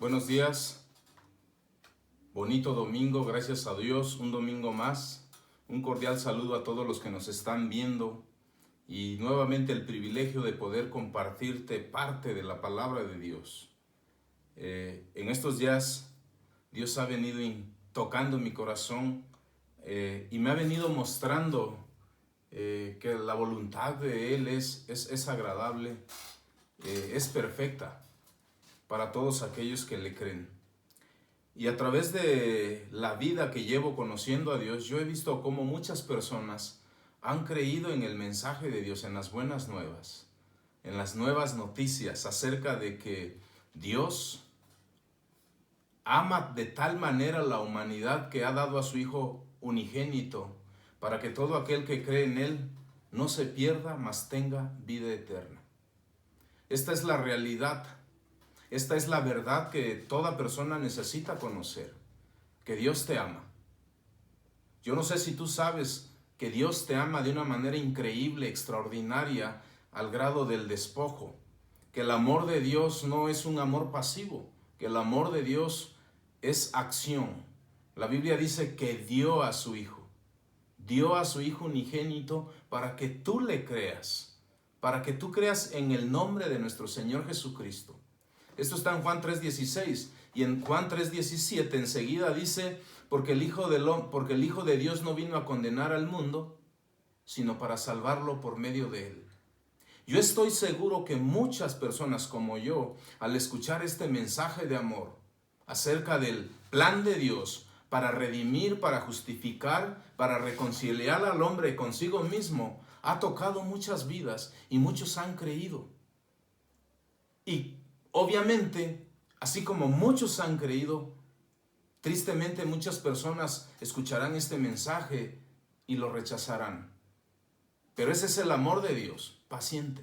Buenos días, bonito domingo, gracias a Dios, un domingo más. Un cordial saludo a todos los que nos están viendo y nuevamente el privilegio de poder compartirte parte de la palabra de Dios. En estos días Dios ha venido tocando mi corazón y me ha venido mostrando que la voluntad de Él es agradable, es perfecta para todos aquellos que le creen. Y a través de la vida que llevo conociendo a Dios, yo he visto cómo muchas personas han creído en el mensaje de Dios, en las buenas nuevas, en las nuevas noticias acerca de que Dios ama de tal manera la humanidad que ha dado a su Hijo unigénito para que todo aquel que cree en Él no se pierda, mas tenga vida eterna. Esta es la realidad. Esta es la verdad que toda persona necesita conocer, que Dios te ama. Yo no sé si tú sabes que Dios te ama de una manera increíble, extraordinaria, al grado del despojo, que el amor de Dios no es un amor pasivo, que el amor de Dios es acción. La Biblia dice que dio a su Hijo unigénito para que tú le creas, para que tú creas en el nombre de nuestro Señor Jesucristo. Esto está en Juan 3:16 y en Juan 3:17 enseguida dice, porque el Hijo de Dios no vino a condenar al mundo, sino para salvarlo por medio de él. Yo estoy seguro que muchas personas como yo, al escuchar este mensaje de amor acerca del plan de Dios para redimir, para justificar, para reconciliar al hombre consigo mismo, ha tocado muchas vidas y muchos han creído. Y obviamente, así como muchos han creído, tristemente muchas personas escucharán este mensaje y lo rechazarán. Pero ese es el amor de Dios, paciente,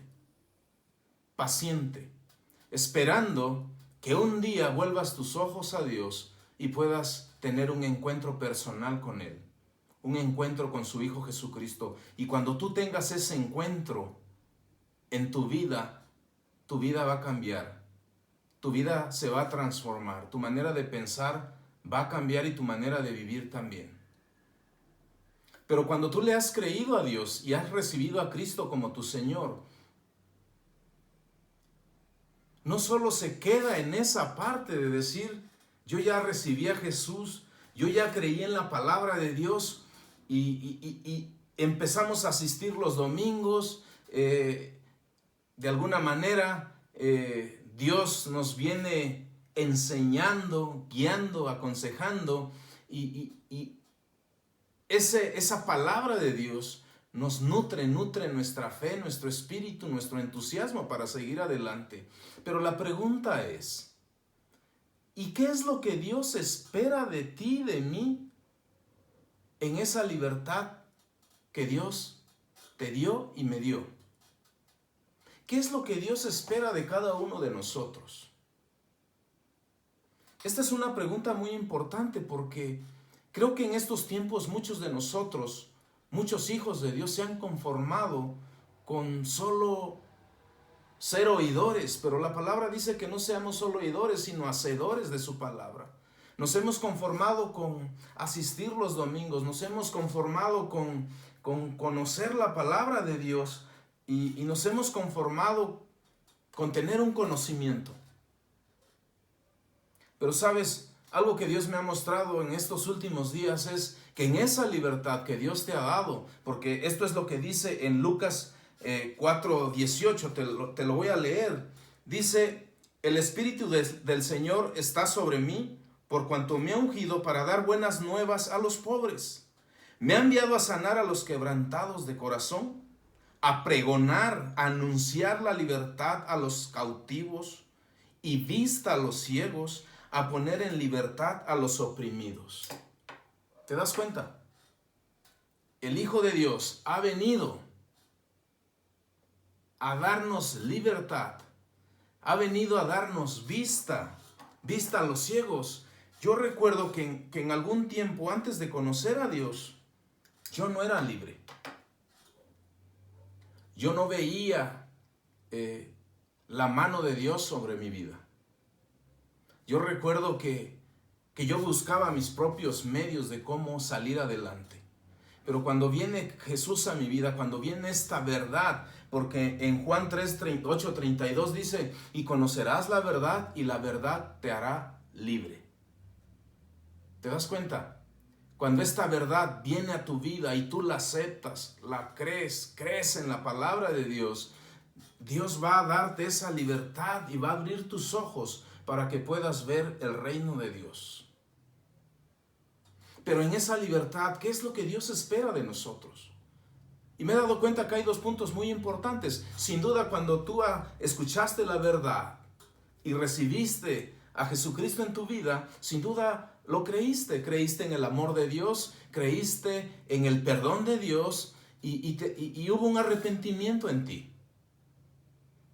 paciente, esperando que un día vuelvas tus ojos a Dios y puedas tener un encuentro personal con Él, un encuentro con su Hijo Jesucristo. Y cuando tú tengas ese encuentro en tu vida va a cambiar. Tu vida se va a transformar, tu manera de pensar va a cambiar y tu manera de vivir también. Pero cuando tú le has creído a Dios y has recibido a Cristo como tu Señor, no solo se queda en esa parte de decir, yo ya recibí a Jesús, yo ya creí en la palabra de Dios y empezamos a asistir los domingos, de alguna manera Dios nos viene enseñando, guiando, aconsejando y esa palabra de Dios nos nutre nuestra fe, nuestro espíritu, nuestro entusiasmo para seguir adelante. Pero la pregunta es, ¿y qué es lo que Dios espera de ti, de mí, en esa libertad que Dios te dio y me dio? ¿Qué es lo que Dios espera de cada uno de nosotros? Esta es una pregunta muy importante porque creo que en estos tiempos muchos de nosotros, muchos hijos de Dios se han conformado con solo ser oidores, pero la palabra dice que no seamos solo oidores, sino hacedores de su palabra. Nos hemos conformado con asistir los domingos, nos hemos conformado con conocer la palabra de Dios y nos hemos conformado con tener un conocimiento. Pero sabes, algo que Dios me ha mostrado en estos últimos días es que en esa libertad que Dios te ha dado, porque esto es lo que dice en Lucas 4:18, te lo voy a leer. Dice, el Espíritu del Señor está sobre mí, por cuanto me ha ungido para dar buenas nuevas a los pobres. Me ha enviado a sanar a los quebrantados de corazón, a pregonar, a anunciar la libertad a los cautivos y vista a los ciegos, a poner en libertad a los oprimidos. ¿Te das cuenta? El Hijo de Dios ha venido a darnos libertad, ha venido a darnos vista a los ciegos. Yo recuerdo que en algún tiempo antes de conocer a Dios, yo no era libre. Yo no veía la mano de Dios sobre mi vida. Yo recuerdo que yo buscaba mis propios medios de cómo salir adelante. Pero cuando viene Jesús a mi vida, cuando viene esta verdad, porque en Juan 8:32 dice, y conocerás la verdad y la verdad te hará libre. ¿Te das cuenta? Cuando esta verdad viene a tu vida y tú la aceptas, la crees en la palabra de Dios, Dios va a darte esa libertad y va a abrir tus ojos para que puedas ver el reino de Dios. Pero en esa libertad, ¿qué es lo que Dios espera de nosotros? Y me he dado cuenta que hay dos puntos muy importantes. Sin duda, cuando tú escuchaste la verdad y recibiste a Jesucristo en tu vida, sin duda lo creíste. Creíste en el amor de Dios, creíste en el perdón de Dios y hubo un arrepentimiento en ti.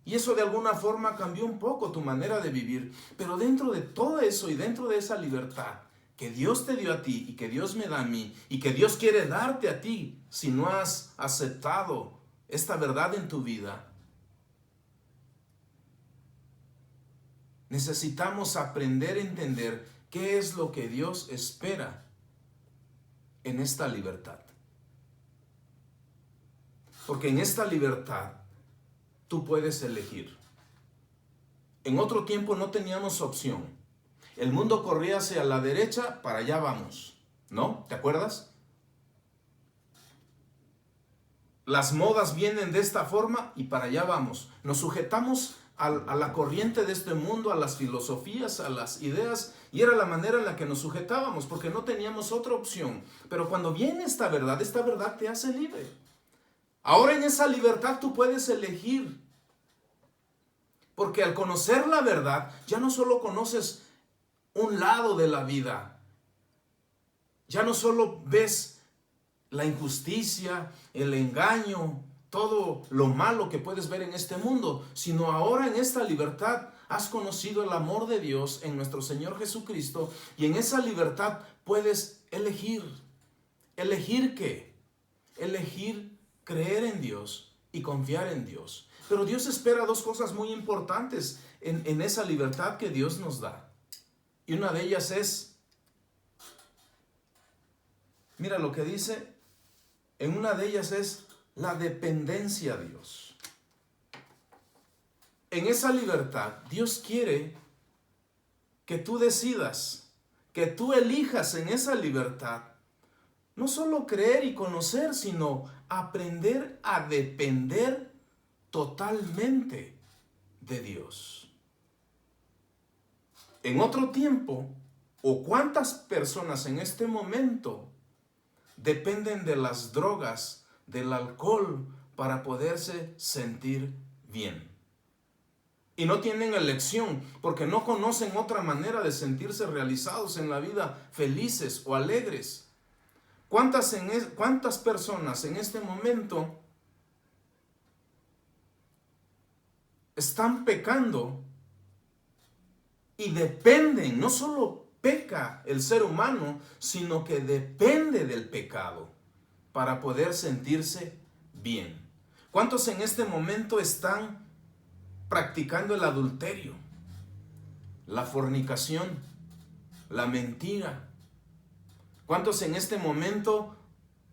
Y eso de alguna forma cambió un poco tu manera de vivir. Pero dentro de todo eso y dentro de esa libertad que Dios te dio a ti y que Dios me da a mí y que Dios quiere darte a ti si no has aceptado esta verdad en tu vida, necesitamos aprender a entender qué es lo que Dios espera en esta libertad. Porque en esta libertad tú puedes elegir. En otro tiempo no teníamos opción. El mundo corría hacia la derecha, para allá vamos, ¿no? ¿Te acuerdas? Las modas vienen de esta forma y para allá vamos. Nos sujetamos a la corriente de este mundo, a las filosofías, a las ideas, y era la manera en la que nos sujetábamos, porque no teníamos otra opción. Pero cuando viene esta verdad te hace libre. Ahora en esa libertad tú puedes elegir. Porque al conocer la verdad, ya no solo conoces un lado de la vida. Ya no solo ves la injusticia, el engaño, todo lo malo que puedes ver en este mundo, sino ahora en esta libertad has conocido el amor de Dios en nuestro Señor Jesucristo, y en esa libertad puedes elegir. ¿Elegir qué? Elegir creer en Dios y confiar en Dios. Pero Dios espera dos cosas muy importantes en esa libertad que Dios nos da. Y una de ellas es, mira lo que dice, en una de ellas es la dependencia a Dios. En esa libertad, Dios quiere que tú decidas, que tú elijas en esa libertad, no solo creer y conocer, sino aprender a depender totalmente de Dios. En otro tiempo, o cuántas personas en este momento dependen de las drogas, del alcohol, para poderse sentir bien. Y no tienen elección, porque no conocen otra manera de sentirse realizados en la vida, felices o alegres. ¿Cuántas personas en este momento están pecando y dependen? No solo peca el ser humano, sino que depende del pecado para poder sentirse bien. ¿Cuántos en este momento están practicando el adulterio, la fornicación, la mentira? ¿Cuántos en este momento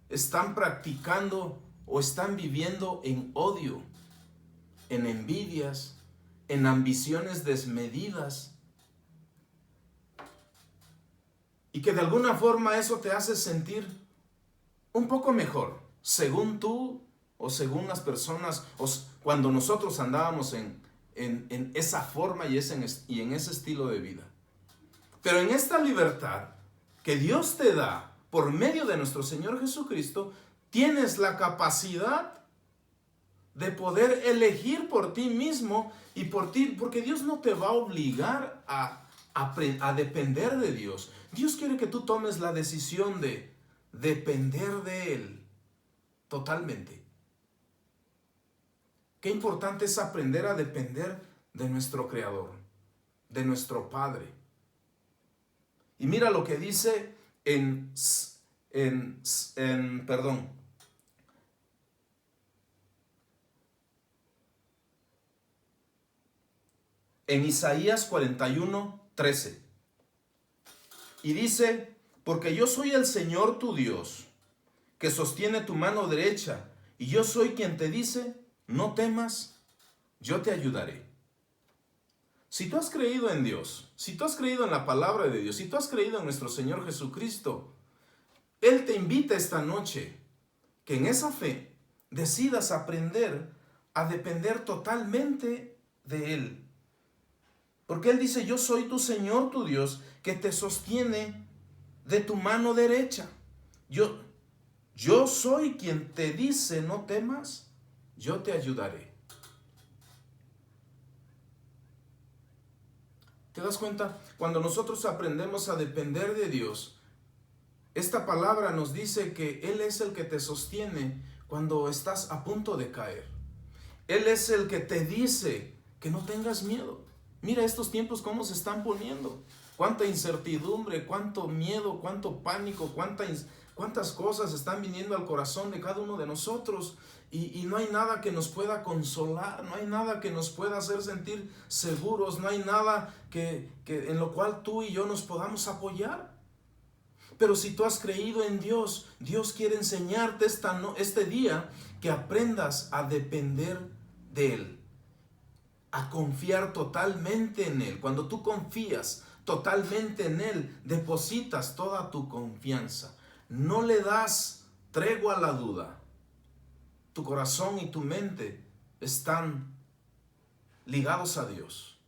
están practicando o están viviendo en odio, en envidias, en ambiciones desmedidas? Y que de alguna forma eso te hace sentir un poco mejor, según tú o según las personas, o cuando nosotros andábamos en esa forma y en ese estilo de vida. Pero en esta libertad que Dios te da por medio de nuestro Señor Jesucristo, tienes la capacidad de poder elegir por ti mismo y por ti, porque Dios no te va a obligar a depender de Dios. Dios quiere que tú tomes la decisión de depender de Él totalmente. Qué importante es aprender a depender de nuestro Creador, de nuestro Padre. Y mira lo que dice en Isaías 41, 13. Y dice, porque yo soy el Señor tu Dios, que sostiene tu mano derecha, y yo soy quien te dice, no temas, yo te ayudaré. Si tú has creído en Dios, si tú has creído en la palabra de Dios, si tú has creído en nuestro Señor Jesucristo, Él te invita esta noche que en esa fe decidas aprender a depender totalmente de Él. Porque Él dice, yo soy tu Señor, tu Dios, que te sostiene de tu mano derecha. Yo soy quien te dice, no temas, yo te ayudaré. ¿Te das cuenta? Cuando nosotros aprendemos a depender de Dios, esta palabra nos dice que Él es el que te sostiene cuando estás a punto de caer. Él es el que te dice que no tengas miedo. Mira estos tiempos cómo se están poniendo. Cuánta incertidumbre, cuánto miedo, cuánto pánico, cuántas cosas están viniendo al corazón de cada uno de nosotros. Y no hay nada que nos pueda consolar, no hay nada que nos pueda hacer sentir seguros, no hay nada en lo cual tú y yo nos podamos apoyar. Pero si tú has creído en Dios, Dios quiere enseñarte este día que aprendas a depender de Él, a confiar totalmente en Él. Cuando tú confías totalmente en Él, depositas toda tu confianza. No le das tregua a la duda. Tu corazón y tu mente están ligados a Dios.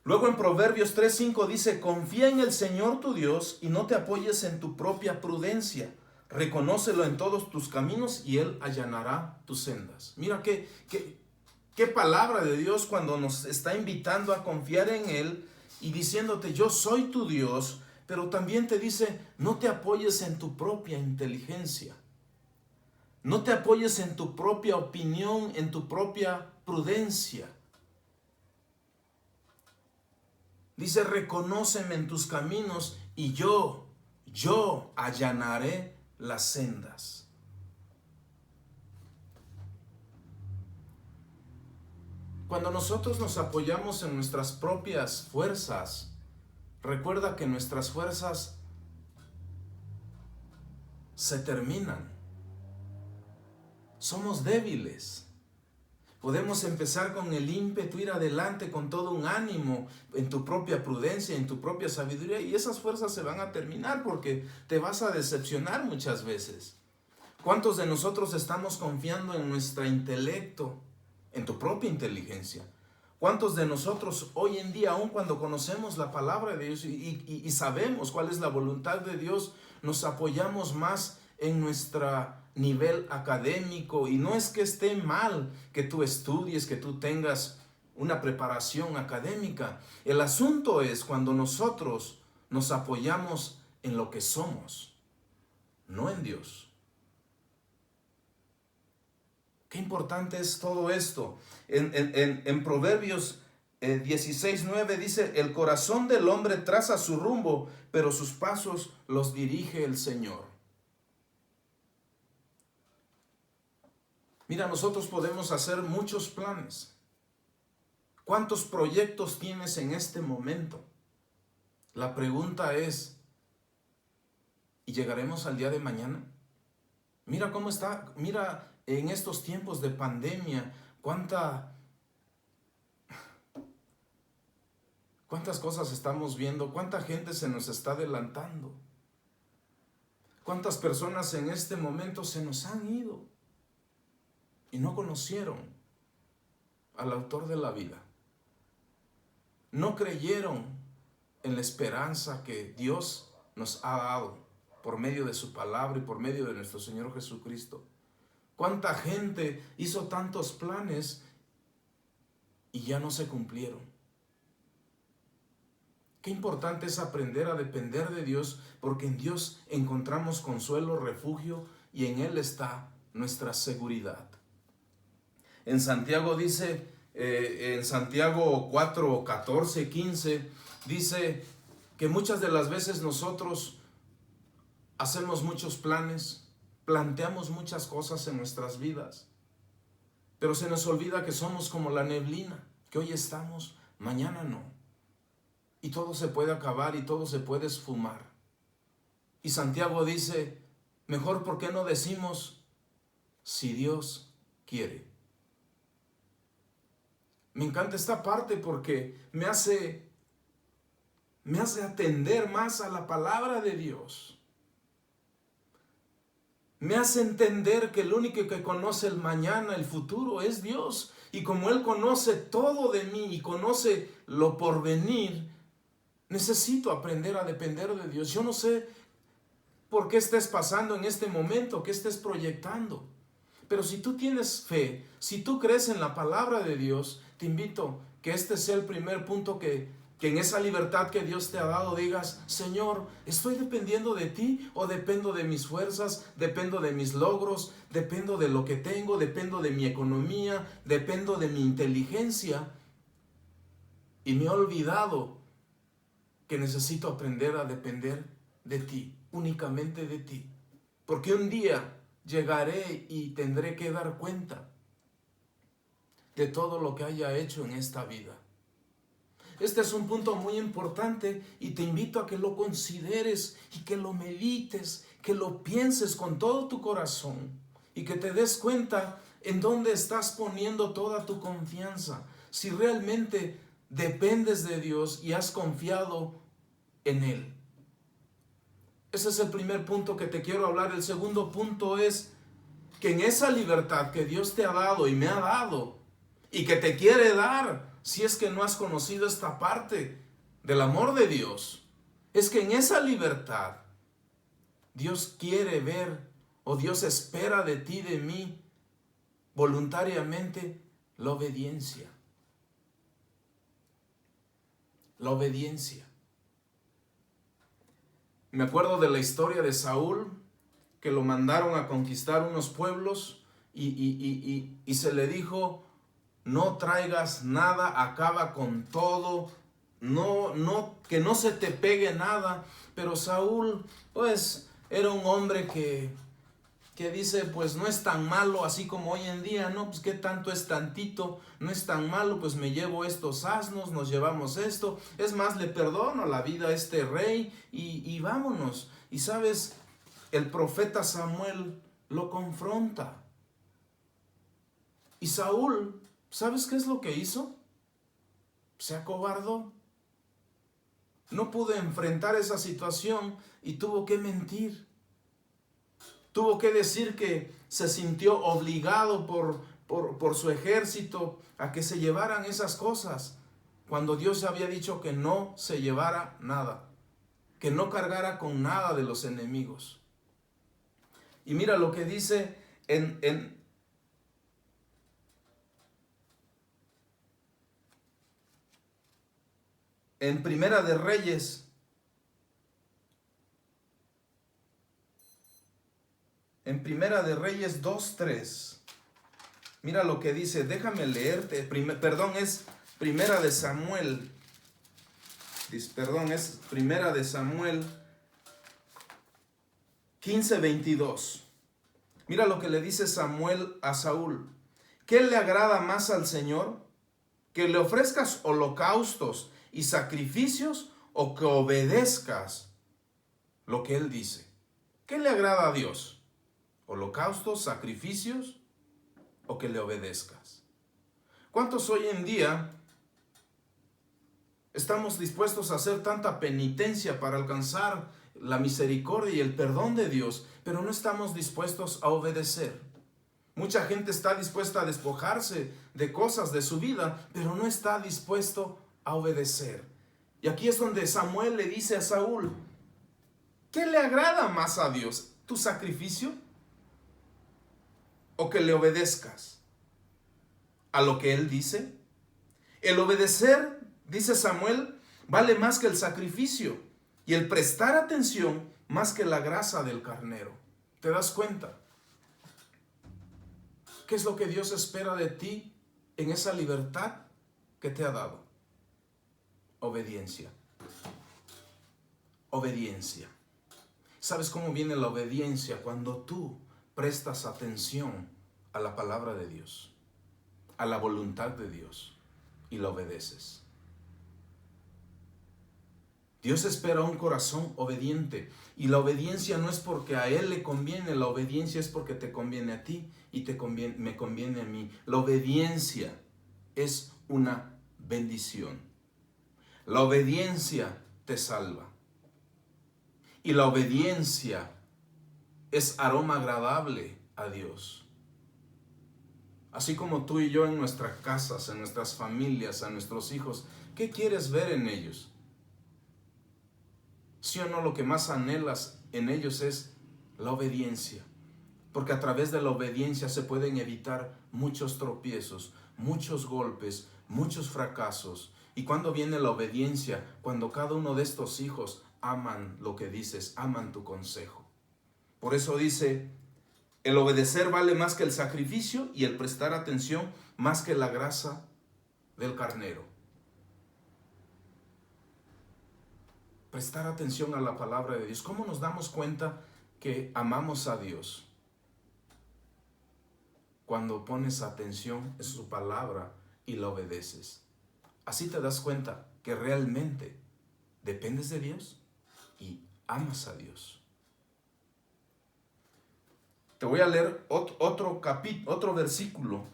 Luego en Proverbios 3:5 dice, confía en el Señor tu Dios y no te apoyes en tu propia prudencia. Reconócelo en todos tus caminos y Él allanará tus sendas. Mira qué palabra de Dios cuando nos está invitando a confiar en Él y diciéndote, yo soy tu Dios, pero también te dice, no te apoyes en tu propia inteligencia. No te apoyes en tu propia opinión, en tu propia prudencia. Dice, reconóceme en tus caminos y yo allanaré las sendas. Cuando nosotros nos apoyamos en nuestras propias fuerzas, recuerda que nuestras fuerzas se terminan. Somos débiles. Podemos empezar con el ímpetu, ir adelante con todo un ánimo, en tu propia prudencia, en tu propia sabiduría, y esas fuerzas se van a terminar porque te vas a decepcionar muchas veces. ¿Cuántos de nosotros estamos confiando en nuestro intelecto, en tu propia inteligencia? ¿Cuántos de nosotros hoy en día, aun cuando conocemos la palabra de Dios y sabemos cuál es la voluntad de Dios, nos apoyamos más en nuestro nivel académico? Y no es que esté mal que tú estudies, que tú tengas una preparación académica. El asunto es cuando nosotros nos apoyamos en lo que somos, no en Dios. Qué importante es todo esto. En Proverbios 16:9 dice, el corazón del hombre traza su rumbo, pero sus pasos los dirige el Señor. Mira, nosotros podemos hacer muchos planes. ¿Cuántos proyectos tienes en este momento? La pregunta es, ¿y llegaremos al día de mañana? Mira cómo está, mira en estos tiempos de pandemia, cuántas cosas estamos viendo, cuánta gente se nos está adelantando, cuántas personas en este momento se nos han ido y no conocieron al autor de la vida. No creyeron en la esperanza que Dios nos ha dado por medio de su palabra y por medio de nuestro Señor Jesucristo. ¿Cuánta gente hizo tantos planes y ya no se cumplieron? Qué importante es aprender a depender de Dios, porque en Dios encontramos consuelo, refugio, y en Él está nuestra seguridad. En Santiago dice, en Santiago 4, 14, 15, dice que muchas de las veces nosotros hacemos muchos planes, planteamos muchas cosas en nuestras vidas, pero se nos olvida que somos como la neblina, que hoy estamos, mañana no. Y todo se puede acabar y todo se puede esfumar. Y Santiago dice, mejor ¿por qué no decimos si Dios quiere? Me encanta esta parte porque me hace atender más a la palabra de Dios. Me hace entender que el único que conoce el mañana, el futuro, es Dios. Y como Él conoce todo de mí y conoce lo por venir, necesito aprender a depender de Dios. Yo no sé por qué estés pasando en este momento, qué estés proyectando. Pero si tú tienes fe, si tú crees en la palabra de Dios, te invito que este sea el primer punto que en esa libertad que Dios te ha dado digas, Señor, ¿estoy dependiendo de ti o dependo de mis fuerzas, dependo de mis logros, dependo de lo que tengo, dependo de mi economía, dependo de mi inteligencia? Y me he olvidado que necesito aprender a depender de ti, únicamente de ti. Porque un día llegaré y tendré que dar cuenta de todo lo que haya hecho en esta vida. Este es un punto muy importante y te invito a que lo consideres y que lo medites, que lo pienses con todo tu corazón y que te des cuenta en dónde estás poniendo toda tu confianza. Si realmente dependes de Dios y has confiado en Él. Ese es el primer punto que te quiero hablar. El segundo punto es que en esa libertad que Dios te ha dado y me ha dado y que te quiere dar, si es que no has conocido esta parte del amor de Dios, es que en esa libertad Dios quiere ver o Dios espera de ti, de mí, voluntariamente la obediencia. La obediencia. Me acuerdo de la historia de Saúl, que lo mandaron a conquistar unos pueblos y se le dijo, no traigas nada, acaba con todo, que no se te pegue nada. Pero Saúl, pues, era un hombre que dice, pues no es tan malo, así como hoy en día, no, pues qué tanto es tantito, no es tan malo, pues me llevo estos asnos, nos llevamos esto, es más, le perdono la vida a este rey y vámonos. Y sabes, el profeta Samuel lo confronta. Y Saúl, ¿sabes qué es lo que hizo? Se acobardó. No pudo enfrentar esa situación y tuvo que mentir. Tuvo que decir que se sintió obligado por su ejército a que se llevaran esas cosas, cuando Dios había dicho que no se llevara nada, que no cargara con nada de los enemigos. Y mira lo que dice en Primera de Reyes, en Primera de Reyes 2:3. Mira lo que dice, déjame leerte, es Primera de Samuel. Es Primera de Samuel 15:22. Mira lo que le dice Samuel a Saúl. ¿Qué le agrada más al Señor? ¿Que le ofrezcas holocaustos y sacrificios o que obedezcas lo que Él dice? ¿Qué le agrada a Dios? ¿Holocaustos, sacrificios o que le obedezcas? ¿Cuántos hoy en día estamos dispuestos a hacer tanta penitencia para alcanzar la misericordia y el perdón de Dios, pero no estamos dispuestos a obedecer? Mucha gente está dispuesta a despojarse de cosas de su vida, pero no está dispuesto a obedecer. Y aquí es donde Samuel le dice a Saúl, ¿qué le agrada más a Dios? ¿Tu sacrificio? ¿O que le obedezcas a lo que Él dice? El obedecer, dice Samuel, vale más que el sacrificio, y el prestar atención más que la grasa del carnero. ¿Te das cuenta? ¿Qué es lo que Dios espera de ti en esa libertad que te ha dado? Obediencia. Obediencia. ¿Sabes cómo viene la obediencia? Cuando tú prestas atención a la palabra de Dios, a la voluntad de Dios, y la obedeces. Dios espera un corazón obediente. Y la obediencia no es porque a Él le conviene, la obediencia es porque te conviene a ti y me conviene a mí. La obediencia es una bendición. La obediencia te salva. Y la obediencia es aroma agradable a Dios. Así como tú y yo en nuestras casas, en nuestras familias, a nuestros hijos, ¿qué quieres ver en ellos? ¿Sí o no? Lo que más anhelas en ellos es la obediencia. Porque a través de la obediencia se pueden evitar muchos tropiezos, muchos golpes, muchos fracasos. ¿Y cuando viene la obediencia? Cuando cada uno de estos hijos aman lo que dices, aman tu consejo. Por eso dice, el obedecer vale más que el sacrificio y el prestar atención más que la grasa del carnero. Prestar atención a la palabra de Dios. ¿Cómo nos damos cuenta que amamos a Dios? Cuando pones atención en su palabra y la obedeces. Así te das cuenta que realmente dependes de Dios y amas a Dios. Te voy a leer otro versículo.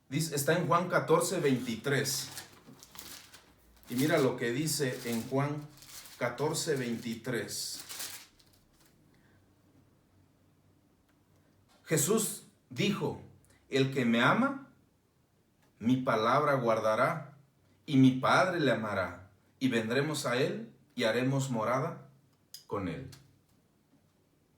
Está en Juan 14, 23. Y mira lo que dice en Juan 14, 23. Jesús dijo, el que me ama, mi palabra guardará, y mi Padre le amará, y vendremos a él y haremos morada con él.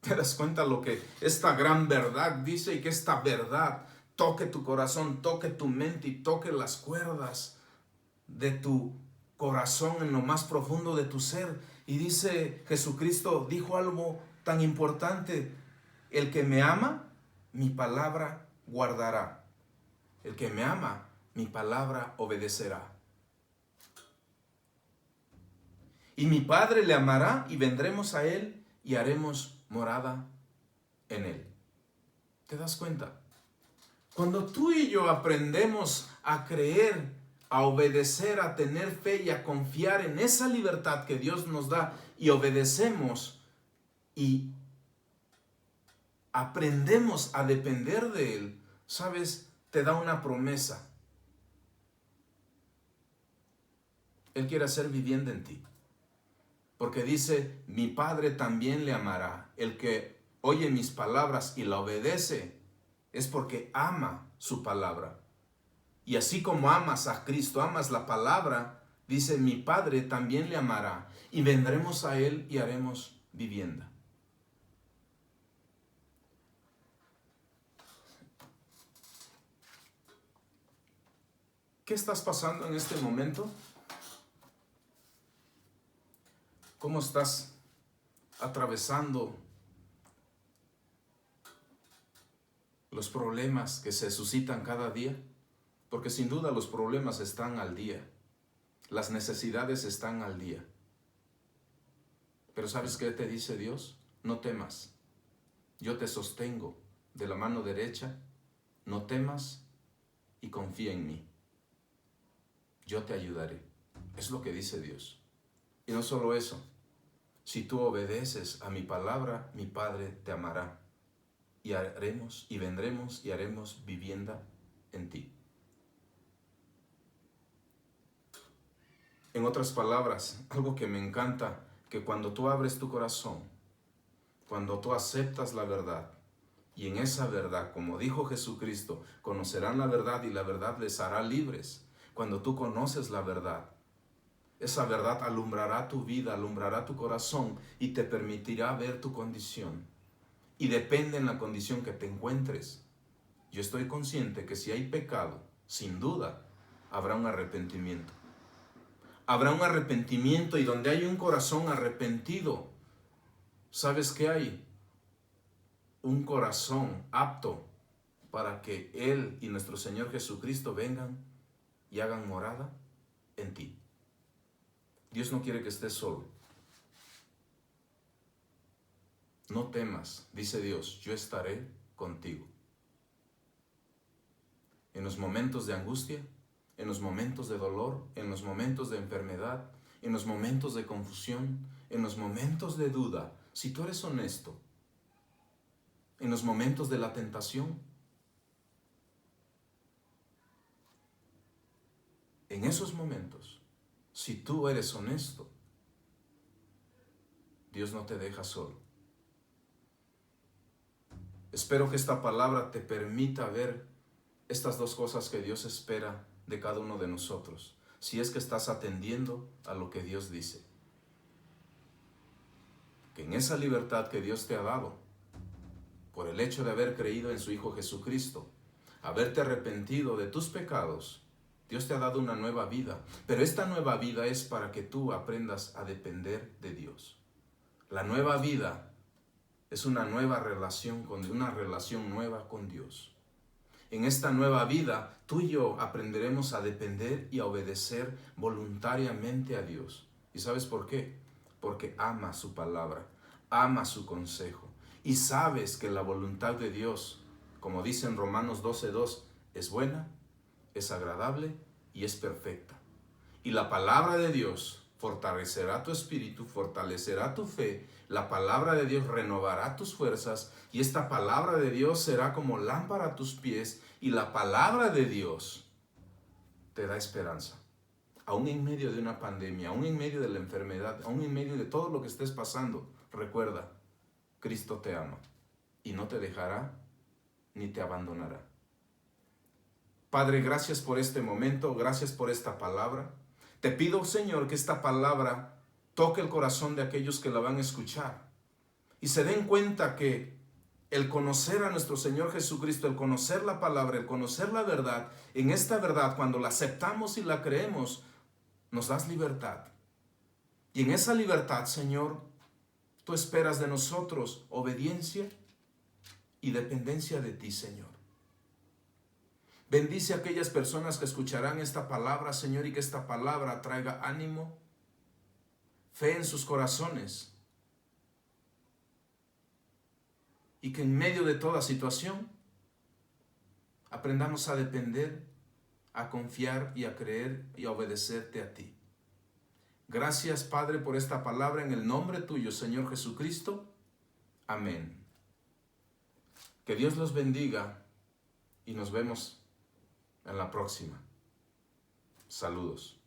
¿Te das cuenta lo que esta gran verdad dice? Y que esta verdad toque tu corazón, toque tu mente y toque las cuerdas de tu corazón en lo más profundo de tu ser. Y dice, Jesucristo dijo algo tan importante: el que me ama, mi palabra guardará. El que me ama, mi palabra obedecerá. Y mi Padre le amará y vendremos a él y haremos morada en él. ¿Te das cuenta? Cuando tú y yo aprendemos a creer, a obedecer, a tener fe y a confiar en esa libertad que Dios nos da y obedecemos y aprendemos a depender de Él, ¿sabes? Te da una promesa. Él quiere hacer vivienda en ti. Porque dice, mi Padre también le amará. El que oye mis palabras y la obedece es porque ama su palabra. Y así como amas a Cristo, amas la palabra, dice, mi Padre también le amará. Y vendremos a Él y haremos vivienda. ¿Qué estás pasando en este momento? ¿Cómo estás atravesando los problemas que se suscitan cada día? Porque sin duda los problemas están al día. Las necesidades están al día. Pero ¿sabes qué te dice Dios? No temas. Yo te sostengo de la mano derecha. No temas y confía en mí. Yo te ayudaré. Es lo que dice Dios. Y no solo eso. Si tú obedeces a mi palabra, mi Padre te amará. Y haremos, y vendremos, y haremos vivienda en ti. En otras palabras, algo que me encanta, que cuando tú abres tu corazón, cuando tú aceptas la verdad, y en esa verdad, como dijo Jesucristo, conocerán la verdad y la verdad les hará libres. Cuando tú conoces la verdad, esa verdad alumbrará tu vida, alumbrará tu corazón y te permitirá ver tu condición. Y depende en la condición que te encuentres. Yo estoy consciente que si hay pecado, sin duda, habrá un arrepentimiento. Habrá un arrepentimiento, y donde hay un corazón arrepentido, ¿sabes qué hay? Un corazón apto para que Él y nuestro Señor Jesucristo vengan y hagan morada en ti. Dios no quiere que estés solo. No temas, dice Dios, yo estaré contigo. En los momentos de angustia, en los momentos de dolor, en los momentos de enfermedad, en los momentos de confusión, en los momentos de duda, si tú eres honesto, en los momentos de la tentación, en esos momentos, si tú eres honesto, Dios no te deja solo. Espero que esta palabra te permita ver estas dos cosas que Dios espera de cada uno de nosotros, si es que estás atendiendo a lo que Dios dice. Que en esa libertad que Dios te ha dado, por el hecho de haber creído en su Hijo Jesucristo, haberte arrepentido de tus pecados, Dios te ha dado una nueva vida. Pero esta nueva vida es para que tú aprendas a depender de Dios. La nueva vida es una nueva relación, una relación nueva con Dios. En esta nueva vida, tú y yo aprenderemos a depender y a obedecer voluntariamente a Dios. ¿Y sabes por qué? Porque ama su palabra, ama su consejo. Y sabes que la voluntad de Dios, como dice en Romanos 12:2, es buena, es agradable y es perfecta. Y la palabra de Dios fortalecerá tu espíritu, fortalecerá tu fe. La palabra de Dios renovará tus fuerzas y esta palabra de Dios será como lámpara a tus pies y la palabra de Dios te da esperanza. Aún en medio de una pandemia, aún en medio de la enfermedad, aún en medio de todo lo que estés pasando, recuerda, Cristo te ama y no te dejará ni te abandonará. Padre, gracias por este momento, gracias por esta palabra. Te pido, Señor, que esta palabra toque el corazón de aquellos que la van a escuchar y se den cuenta que el conocer a nuestro Señor Jesucristo, el conocer la palabra, el conocer la verdad, en esta verdad, cuando la aceptamos y la creemos, nos das libertad. Y en esa libertad, Señor, tú esperas de nosotros obediencia y dependencia de ti, Señor. Bendice a aquellas personas que escucharán esta palabra, Señor, y que esta palabra traiga ánimo, fe en sus corazones. Y que en medio de toda situación aprendamos a depender, a confiar y a creer y a obedecerte a ti. Gracias, Padre, por esta palabra en el nombre tuyo, Señor Jesucristo. Amén. Que Dios los bendiga y nos vemos en la próxima. Saludos.